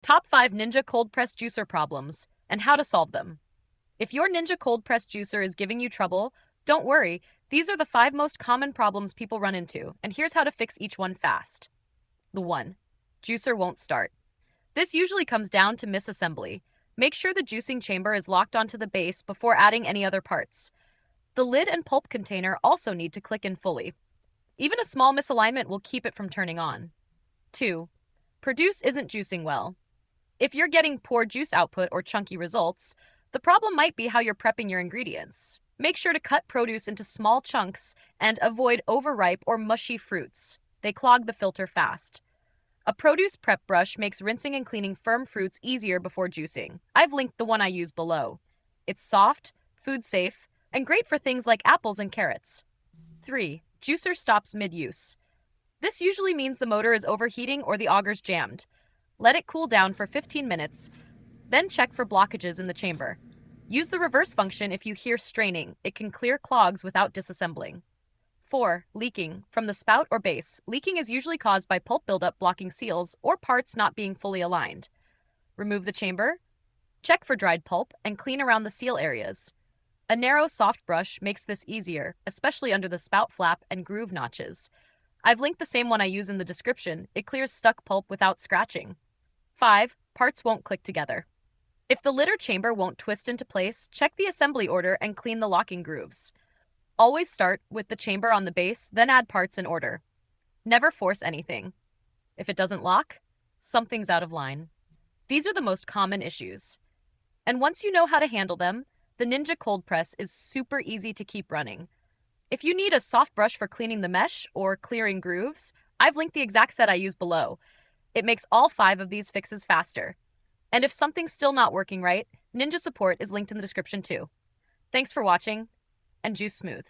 Top 5 Ninja Cold Press Juicer Problems and How to Solve Them. If your Ninja Cold Press Juicer is giving you trouble, don't worry. These are the 5 most common problems people run into, and here's how to fix each one fast. The 1. Juicer won't start. This usually comes down to misassembly. Make sure the juicing chamber is locked onto the base before adding any other parts. The lid and pulp container also need to click in fully. Even a small misalignment will keep it from turning on. 2. Produce isn't juicing well. If you're getting poor juice output or chunky results, the problem might be how you're prepping your ingredients. Make sure to cut produce into small chunks and avoid overripe or mushy fruits. They clog the filter fast. A produce prep brush makes rinsing and cleaning firm fruits easier before juicing. I've linked the one I use below. It's soft, food safe, and great for things like apples and carrots. 3. Juicer stops mid-use. This usually means the motor is overheating or the auger's jammed. Let it cool down for 15 minutes, then check for blockages in the chamber. Use the reverse function if you hear straining. It can clear clogs without disassembling. 4. Leaking. From the spout or base, leaking is usually caused by pulp buildup blocking seals or parts not being fully aligned. Remove the chamber, check for dried pulp, and clean around the seal areas. A narrow, soft brush makes this easier, especially under the spout flap and groove notches. I've linked the same one I use in the description. It clears stuck pulp without scratching. 5. Parts won't click together. If the lid or chamber won't twist into place, check the assembly order and clean the locking grooves. Always start with the chamber on the base, then add parts in order. Never force anything. If it doesn't lock, something's out of line. These are the most common issues. And once you know how to handle them, the Ninja Cold Press is super easy to keep running. If you need a soft brush for cleaning the mesh or clearing grooves, I've linked the exact set I use below. It makes all 5 of these fixes faster. And if something's still not working right, Ninja support is linked in the description too. Thanks for watching, and juice smooth.